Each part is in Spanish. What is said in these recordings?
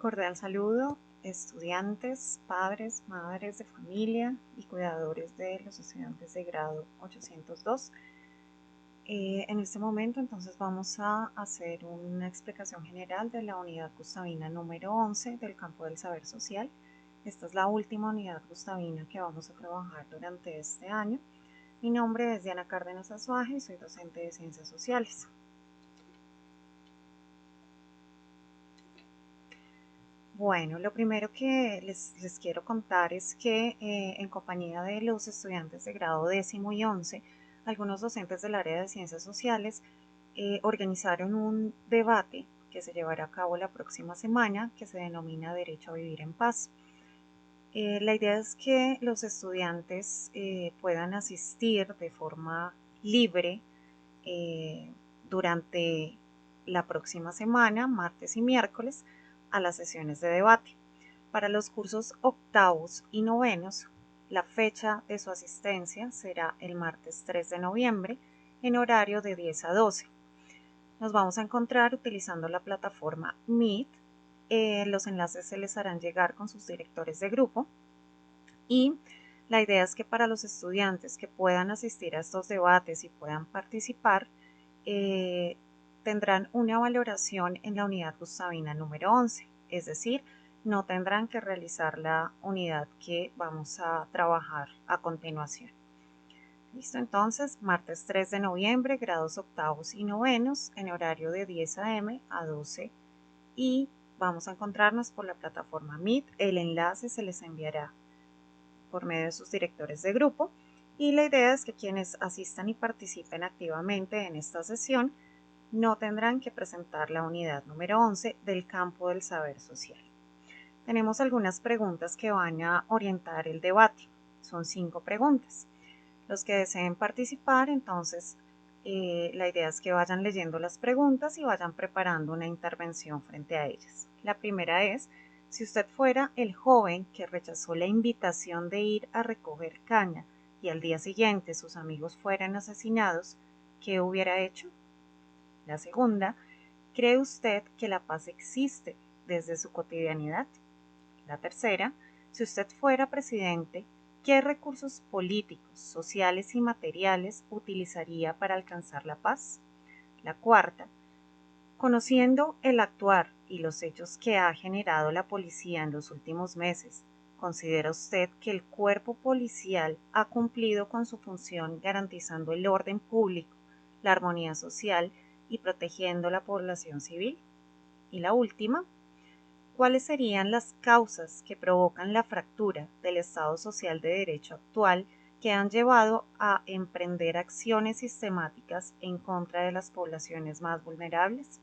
Cordial saludo, estudiantes, padres, madres de familia y cuidadores de los estudiantes de grado 802. En este momento entonces vamos a hacer una explicación general de la unidad gustavina número 11 del campo del saber social. Esta es la última unidad gustavina que vamos a trabajar durante este año. Mi nombre es Diana Cárdenas Azuaje y soy docente de Ciencias Sociales. Bueno, lo primero que les quiero contar es que en compañía de los estudiantes de grado 10º y 11, algunos docentes del área de ciencias sociales organizaron un debate que se llevará a cabo la próxima semana que se denomina Derecho a Vivir en Paz. La idea es que los estudiantes puedan asistir de forma libre durante la próxima semana, martes y miércoles, a las sesiones de debate. Para los cursos octavos y novenos, la fecha de su asistencia será el martes 3 de noviembre en horario de 10 a 12. Nos vamos a encontrar utilizando la plataforma Meet. Los enlaces se les harán llegar con sus directores de grupo y la idea es que para los estudiantes que puedan asistir a estos debates y puedan participar, tendrán una valoración en la unidad gustavina número 11, es decir, no tendrán que realizar la unidad que vamos a trabajar a continuación. Listo, entonces, martes 3 de noviembre, grados octavos y novenos, en horario de 10 a.m. a 12 y vamos a encontrarnos por la plataforma Meet. El enlace se les enviará por medio de sus directores de grupo y la idea es que quienes asistan y participen activamente en esta sesión no tendrán que presentar la unidad número 11 del campo del saber social. Tenemos algunas preguntas que van a orientar el debate. Son 5 preguntas. Los que deseen participar, entonces, la idea es que vayan leyendo las preguntas y vayan preparando una intervención frente a ellas. La primera es: si usted fuera el joven que rechazó la invitación de ir a recoger caña y al día siguiente sus amigos fueran asesinados, ¿qué hubiera hecho? La segunda: ¿cree usted que la paz existe desde su cotidianidad? La tercera: si usted fuera presidente, ¿qué recursos políticos, sociales y materiales utilizaría para alcanzar la paz? La cuarta: conociendo el actuar y los hechos que ha generado la policía en los últimos meses, ¿considera usted que el cuerpo policial ha cumplido con su función garantizando el orden público, la armonía social y protegiendo la población civil? Y la última: ¿cuáles serían las causas que provocan la fractura del Estado social de derecho actual que han llevado a emprender acciones sistemáticas en contra de las poblaciones más vulnerables?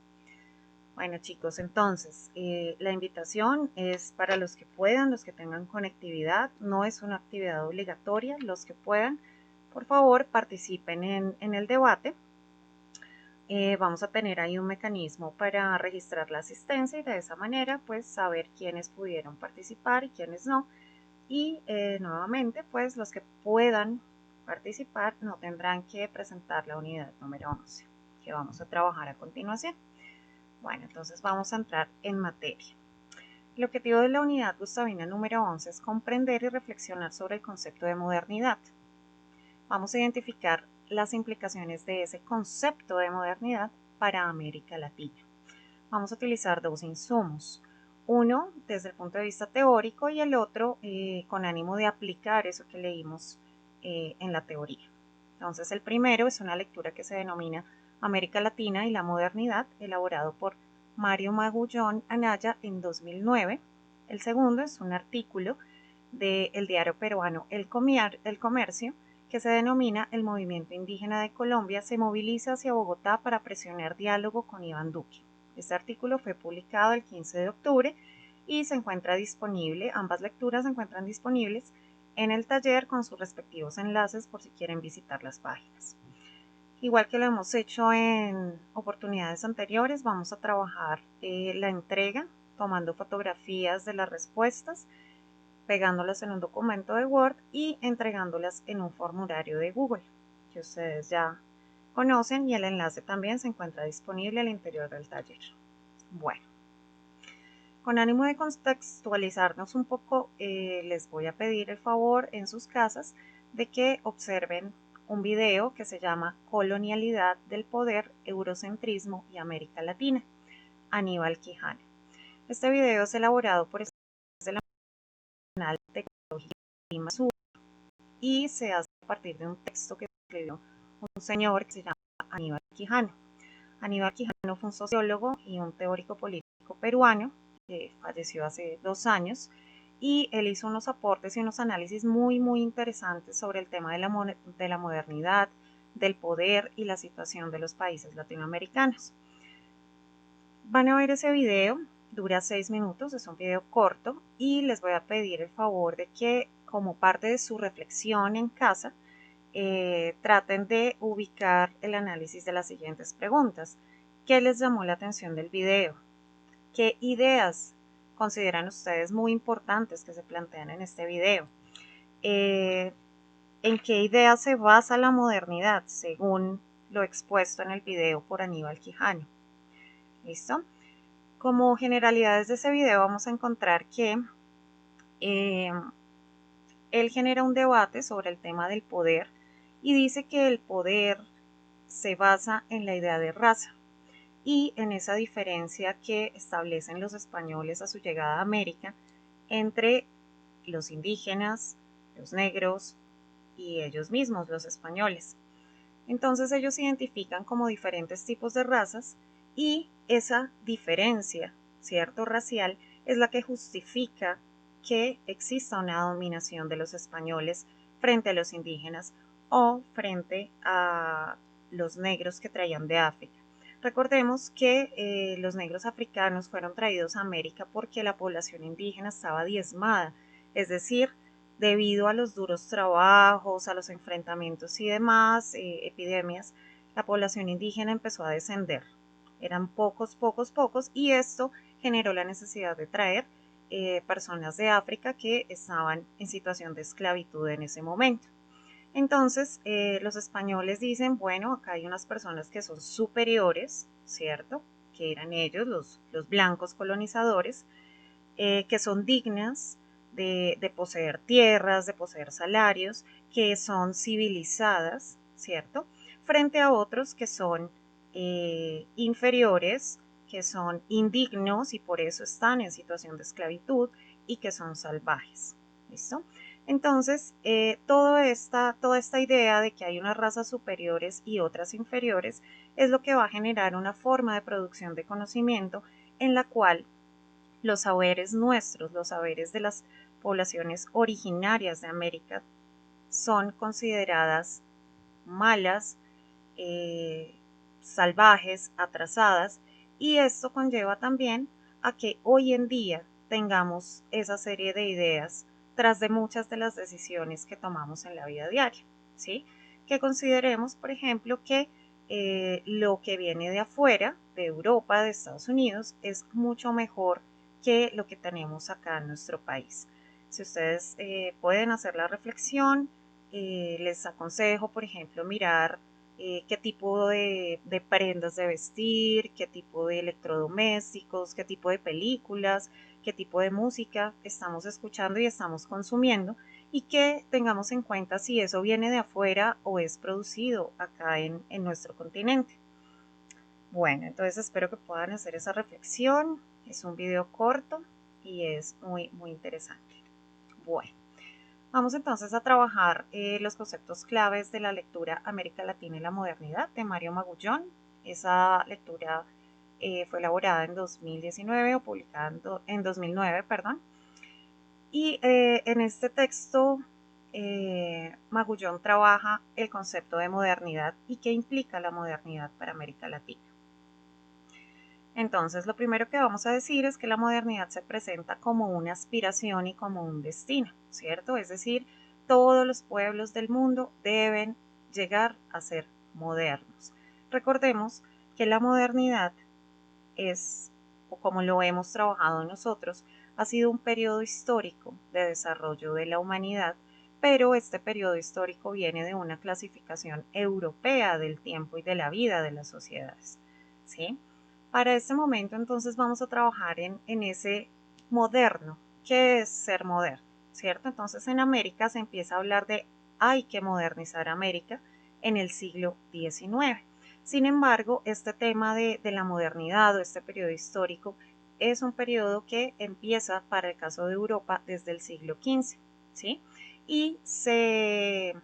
Bueno, chicos, entonces la invitación es para los que puedan, los que tengan conectividad. No es una actividad obligatoria. Los que puedan, por favor, participen en el debate. Vamos a tener ahí un mecanismo para registrar la asistencia y de esa manera pues saber quiénes pudieron participar y quiénes no. Y nuevamente pues los que puedan participar no tendrán que presentar la unidad número 11 que vamos a trabajar a continuación. Bueno, entonces vamos a entrar en materia. El objetivo de la unidad gustavina número 11 es comprender y reflexionar sobre el concepto de modernidad. Vamos a identificar las implicaciones de ese concepto de modernidad para América Latina. Vamos a utilizar dos insumos, uno desde el punto de vista teórico y el otro con ánimo de aplicar eso que leímos en la teoría. Entonces el primero es una lectura que se denomina América Latina y la modernidad, elaborado por Mario Magullón Anaya en 2009. El segundo es un artículo del diario peruano El Comercio, que se denomina El movimiento indígena de Colombia se moviliza hacia Bogotá para presionar diálogo con Iván Duque. Este artículo fue publicado el 15 de octubre y se encuentra disponible, ambas lecturas se encuentran disponibles en el taller con sus respectivos enlaces por si quieren visitar las páginas. Igual que lo hemos hecho en oportunidades anteriores, vamos a trabajar la entrega tomando fotografías de las respuestas, pegándolas en un documento de Word y entregándolas en un formulario de Google que ustedes ya conocen y el enlace también se encuentra disponible al interior del taller. Bueno, Con ánimo de contextualizarnos un poco, les voy a pedir el favor en sus casas de que observen un video que se llama Colonialidad del Poder, Eurocentrismo y América Latina, Aníbal Quijano. Este video es elaborado por el Nacional de Tecnología de Lima Sur y se hace a partir de un texto que escribió un señor que se llama Aníbal Quijano. Aníbal Quijano fue un sociólogo y un teórico político peruano que falleció hace 2 años, y él hizo unos aportes y unos análisis muy interesantes sobre el tema de la modernidad, del poder y la situación de los países latinoamericanos. Van a ver ese video, dura 6 minutos, es un video corto, y les voy a pedir el favor de que, como parte de su reflexión en casa, traten de ubicar el análisis de las siguientes preguntas. ¿Qué les llamó la atención del video? ¿Qué ideas consideran ustedes muy importantes que se plantean en este video? ¿En qué ideas se basa la modernidad según lo expuesto en el video por Aníbal Quijano? ¿Listo? Como generalidades de ese video vamos a encontrar que él genera un debate sobre el tema del poder y dice que el poder se basa en la idea de raza y en esa diferencia que establecen los españoles a su llegada a América entre los indígenas, los negros y ellos mismos, los españoles. Entonces ellos se identifican como diferentes tipos de razas y esa diferencia, cierto, racial, es la que justifica que exista una dominación de los españoles frente a los indígenas o frente a los negros que traían de África. Recordemos que los negros africanos fueron traídos a América porque la población indígena estaba diezmada, es decir, debido a los duros trabajos, a los enfrentamientos y demás, epidemias, la población indígena empezó a descender. Eran pocos, y esto generó la necesidad de traer personas de África que estaban en situación de esclavitud en ese momento. Entonces, los españoles dicen, bueno, acá hay unas personas que son superiores, ¿cierto? Que eran ellos, los blancos colonizadores, que son dignas de poseer tierras, de poseer salarios, que son civilizadas, ¿cierto? Frente a otros que son inferiores, que son indignos y por eso están en situación de esclavitud y que son salvajes. ¿Listo? Entonces, toda esta idea de que hay unas razas superiores y otras inferiores es lo que va a generar una forma de producción de conocimiento en la cual los saberes nuestros, los saberes de las poblaciones originarias de América son consideradas malas, salvajes, atrasadas, y esto conlleva también a que hoy en día tengamos esa serie de ideas tras de muchas de las decisiones que tomamos en la vida diaria, ¿sí? Que consideremos, por ejemplo, que lo que viene de afuera, de Europa, de Estados Unidos, es mucho mejor que lo que tenemos acá en nuestro país. Si ustedes pueden hacer la reflexión, les aconsejo, por ejemplo, mirar qué tipo de prendas de vestir, qué tipo de electrodomésticos, qué tipo de películas, qué tipo de música estamos escuchando y estamos consumiendo, y que tengamos en cuenta si eso viene de afuera o es producido acá en nuestro continente. Bueno, entonces espero que puedan hacer esa reflexión. Es un video corto y es muy interesante. Bueno. Vamos entonces a trabajar los conceptos claves de la lectura América Latina y la modernidad de Mario Magullón. Esa lectura fue elaborada en 2019 o publicada en 2009, perdón. Y en este texto Magullón trabaja el concepto de modernidad y qué implica la modernidad para América Latina. Entonces, lo primero que vamos a decir es que la modernidad se presenta como una aspiración y como un destino, ¿cierto? Es decir, todos los pueblos del mundo deben llegar a ser modernos. Recordemos que la modernidad es, o como lo hemos trabajado nosotros, ha sido un periodo histórico de desarrollo de la humanidad, pero este periodo histórico viene de una clasificación europea del tiempo y de la vida de las sociedades, ¿sí? Para este momento entonces vamos a trabajar en ese moderno. ¿Qué es ser moderno? ¿Cierto? Entonces en América se empieza a hablar de hay que modernizar América en el siglo XIX. Sin embargo, este tema de la modernidad o este periodo histórico es un periodo que empieza para el caso de Europa desde el siglo XV, ¿sí? Y se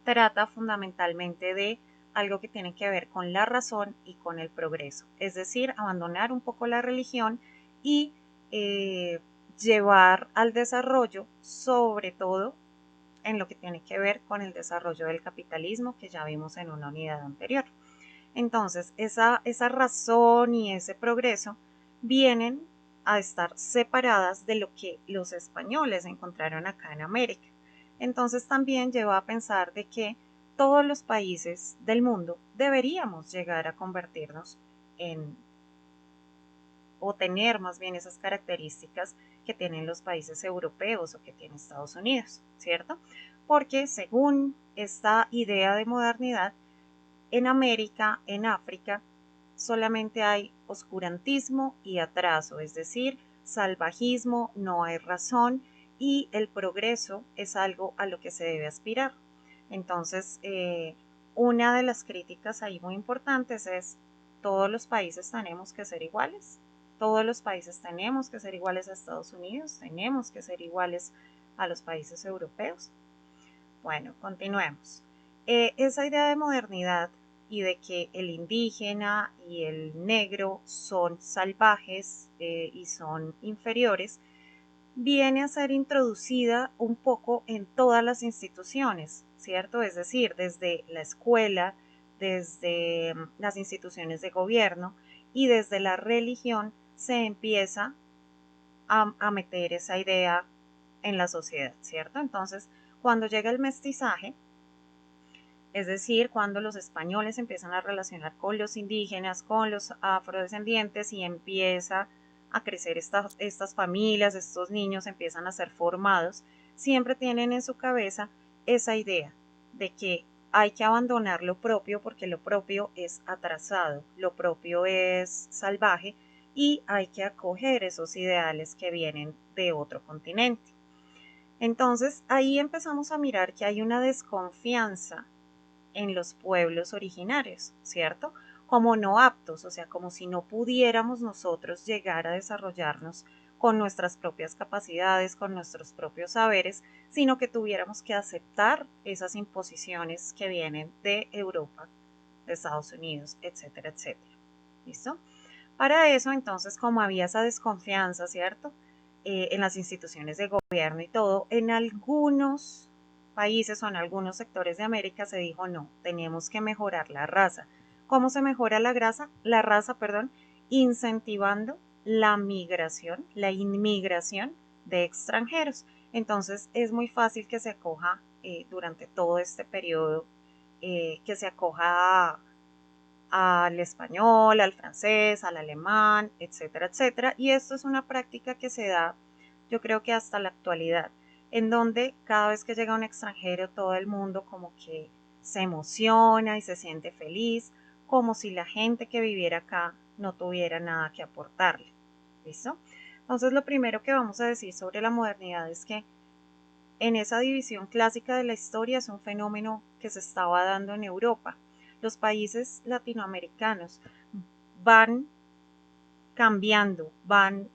trata fundamentalmente de algo que tiene que ver con la razón y con el progreso, es decir, abandonar un poco la religión y llevar al desarrollo, sobre todo en lo que tiene que ver con el desarrollo del capitalismo que ya vimos en una unidad anterior. Entonces, esa razón y ese progreso vienen a estar separadas de lo que los españoles encontraron acá en América. Entonces también lleva a pensar de que todos los países del mundo deberíamos llegar a convertirnos en, o tener más bien esas características que tienen los países europeos o que tiene Estados Unidos, ¿cierto? Porque según esta idea de modernidad, en América, en África, solamente hay oscurantismo y atraso, es decir, salvajismo, no hay razón y el progreso es algo a lo que se debe aspirar. Entonces, una de las críticas ahí muy importantes es, todos los países tenemos que ser iguales, todos los países tenemos que ser iguales a Estados Unidos, tenemos que ser iguales a los países europeos. Bueno, continuemos. Esa idea de modernidad y de que el indígena y el negro son salvajes y son inferiores, viene a ser introducida un poco en todas las instituciones, ¿cierto? Es decir, desde la escuela, desde las instituciones de gobierno y desde la religión se empieza a meter esa idea en la sociedad, ¿cierto? Entonces, cuando llega el mestizaje, es decir, cuando los españoles empiezan a relacionar con los indígenas, con los afrodescendientes y empieza a crecer estas familias, estos niños empiezan a ser formados, siempre tienen en su cabeza esa idea de que hay que abandonar lo propio porque lo propio es atrasado, lo propio es salvaje y hay que acoger esos ideales que vienen de otro continente. Entonces ahí empezamos a mirar que hay una desconfianza en los pueblos originarios, ¿cierto? Como no aptos, o sea, como si no pudiéramos nosotros llegar a desarrollarnos con nuestras propias capacidades, con nuestros propios saberes, sino que tuviéramos que aceptar esas imposiciones que vienen de Europa, de Estados Unidos, etcétera, etcétera. ¿Listo? Para eso, entonces, como había esa desconfianza, ¿cierto? En las instituciones de gobierno y todo, en algunos países o en algunos sectores de América se dijo no, tenemos que mejorar la raza. ¿Cómo se mejora la raza? La raza, perdón, incentivando la migración, la inmigración de extranjeros. Entonces es muy fácil que se acoja durante todo este periodo, que se acoja al español, al francés, al alemán, etcétera, etcétera. Y esto es una práctica que se da, yo creo que hasta la actualidad, en donde cada vez que llega un extranjero, todo el mundo como que se emociona y se siente feliz, como si la gente que viviera acá no tuviera nada que aportarle. ¿Listo? Entonces, lo primero que vamos a decir sobre la modernidad es que en esa división clásica de la historia es un fenómeno que se estaba dando en Europa. Los países latinoamericanos van cambiando, van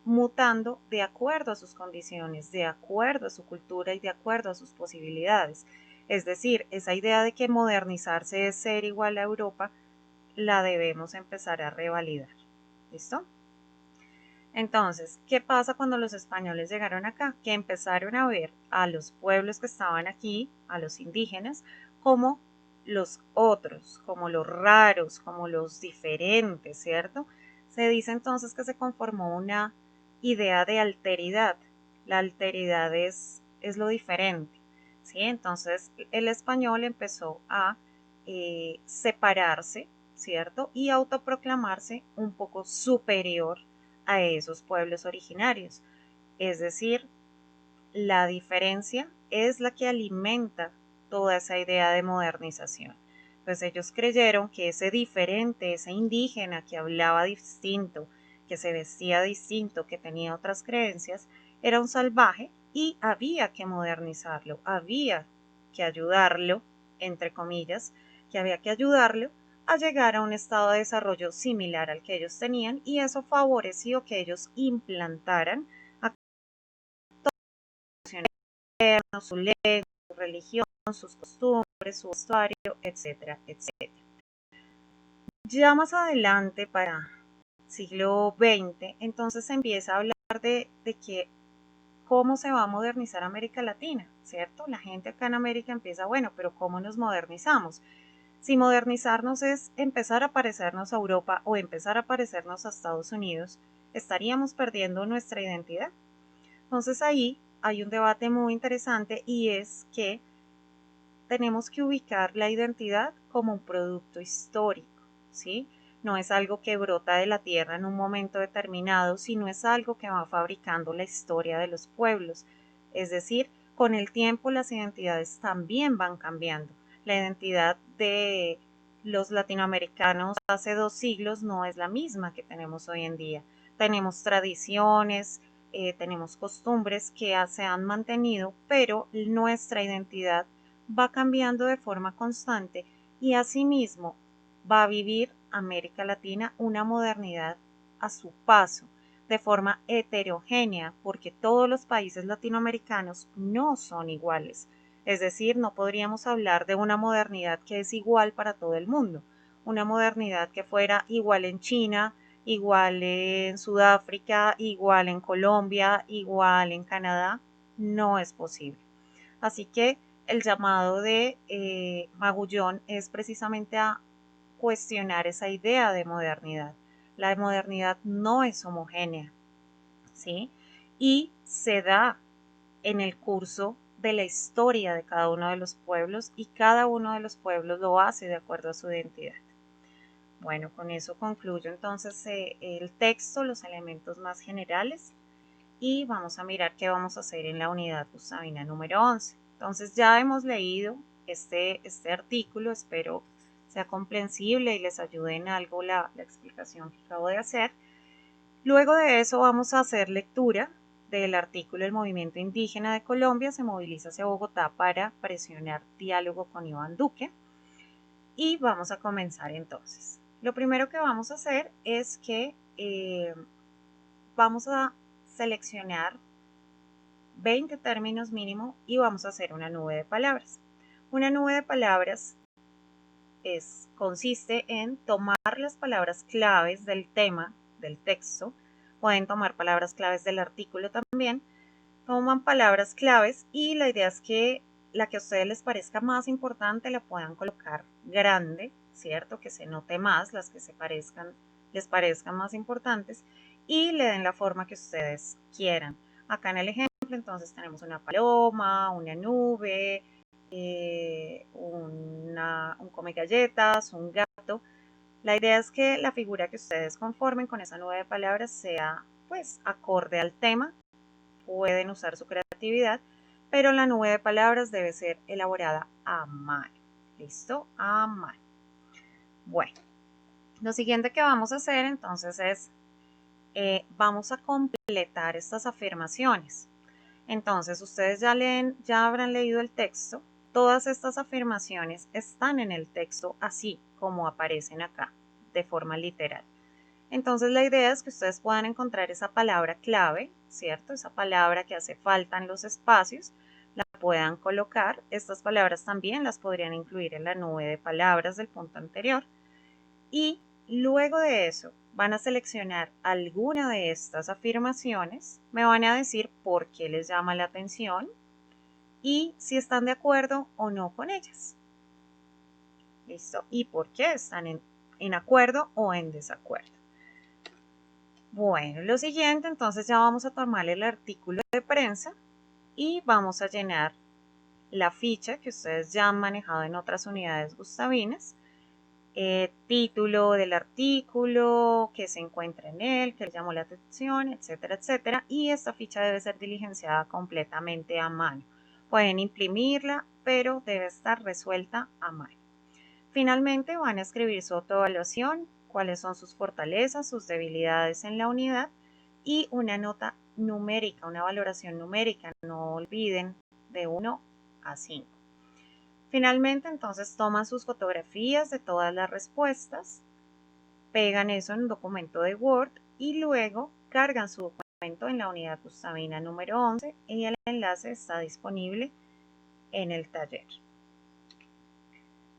mutando de acuerdo a sus condiciones, de acuerdo a su cultura y de acuerdo a sus posibilidades. Es decir, esa idea de que modernizarse es ser igual a Europa, la debemos empezar a revalidar. ¿Listo? Entonces, ¿qué pasa cuando los españoles llegaron acá? Que empezaron a ver a los pueblos que estaban aquí, a los indígenas, como los otros, como los raros, como los diferentes, ¿cierto? Se dice entonces que se conformó una idea de alteridad. La alteridad es lo diferente, ¿sí? Entonces el español empezó a separarse, ¿cierto? Y autoproclamarse un poco superior a esos pueblos originarios. Es decir, la diferencia es la que alimenta toda esa idea de modernización. Pues ellos creyeron que ese diferente, ese indígena que hablaba distinto, que se vestía distinto, que tenía otras creencias, era un salvaje y había que modernizarlo, había que ayudarlo, entre comillas, que había que ayudarlo a llegar a un estado de desarrollo similar al que ellos tenían, y eso favoreció que ellos implantaran su lengua, su religión, sus costumbres, su vestuario, etcétera, etcétera. Ya más adelante, para siglo XX, entonces se empieza a hablar de que cómo se va a modernizar América Latina, ¿cierto? La gente acá en América empieza, bueno, pero ¿cómo nos modernizamos? Si modernizarnos es empezar a parecernos a Europa o empezar a parecernos a Estados Unidos, estaríamos perdiendo nuestra identidad. Entonces ahí hay un debate muy interesante, y es que tenemos que ubicar la identidad como un producto histórico, ¿sí? No es algo que brota de la tierra en un momento determinado, sino es algo que va fabricando la historia de los pueblos. Es decir, con el tiempo las identidades también van cambiando. La identidad de los latinoamericanos hace 2 siglos no es la misma que tenemos hoy en día. Tenemos tradiciones, tenemos costumbres que se han mantenido, pero nuestra identidad va cambiando de forma constante, y asimismo va a vivir América Latina una modernidad a su paso, de forma heterogénea, porque todos los países latinoamericanos no son iguales. Es decir, no podríamos hablar de una modernidad que es igual para todo el mundo, una modernidad que fuera igual en China, igual en Sudáfrica, igual en Colombia, igual en Canadá, no es posible. Así que el llamado de Magullón es precisamente a cuestionar esa idea de modernidad. La modernidad no es homogénea, ¿sí? Y se da en el curso de la historia de cada uno de los pueblos, y cada uno de los pueblos lo hace de acuerdo a su identidad. Bueno, con eso concluyo entonces el texto, los elementos más generales, y vamos a mirar qué vamos a hacer en la unidad Gustavina número 11. Entonces ya hemos leído este artículo, espero sea comprensible y les ayude en algo la explicación que acabo de hacer. Luego de eso vamos a hacer lectura del artículo El movimiento indígena de Colombia se moviliza hacia Bogotá para presionar diálogo con Iván Duque, y vamos a comenzar entonces. Lo primero que vamos a hacer es que vamos a seleccionar 20 términos mínimo y vamos a hacer una nube de palabras. Una nube de palabras consiste en tomar las palabras claves del tema, del texto, pueden tomar palabras claves del artículo también, toman palabras claves, y la idea es que la que a ustedes les parezca más importante la puedan colocar grande, ¿cierto? Que se note más, las que les parezcan más importantes, y le den la forma que ustedes quieran. Acá en el ejemplo entonces tenemos una paloma, una nube, un come galletas, un gato. La idea es que la figura que ustedes conformen con esa nube de palabras sea pues acorde al tema. Pueden usar su creatividad, pero la nube de palabras debe ser elaborada a mano. ¿Listo? A mano. Bueno, lo siguiente que vamos a hacer entonces es, vamos a completar estas afirmaciones. Entonces, ustedes ya habrán leído el texto. Todas estas afirmaciones están en el texto así como aparecen acá, de forma literal. Entonces, la idea es que ustedes puedan encontrar esa palabra clave, ¿cierto? Esa palabra que hace falta en los espacios, la puedan colocar. Estas palabras también las podrían incluir en la nube de palabras del punto anterior. Y luego de eso, van a seleccionar alguna de estas afirmaciones, me van a decir por qué les llama la atención y si están de acuerdo o no con ellas. ¿Listo? Y por qué están en acuerdo o en desacuerdo. Bueno, lo siguiente, entonces ya vamos a tomar el artículo de prensa y vamos a llenar la ficha que ustedes ya han manejado en otras unidades gustavinas. Título del artículo, qué se encuentra en él, qué le llamó la atención, etcétera, etcétera. Y esta ficha debe ser diligenciada completamente a mano. Pueden imprimirla, pero debe estar resuelta a mano. Finalmente van a escribir su autoevaluación, cuáles son sus fortalezas, sus debilidades en la unidad y una nota numérica, una valoración numérica. No olviden de 1 a 5. Finalmente, entonces toman sus fotografías de todas las respuestas, pegan eso en un documento de Word y luego cargan su documento en la unidad Gustavina número 11 y el enlace está disponible en el taller.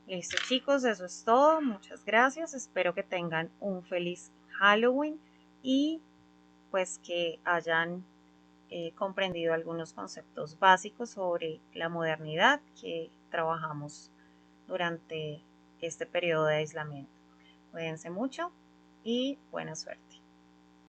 Listo chicos, eso es todo. Muchas gracias. Espero que tengan un feliz Halloween y pues que hayan comprendido algunos conceptos básicos sobre la modernidad que trabajamos durante este periodo de aislamiento. Cuídense mucho y buena suerte.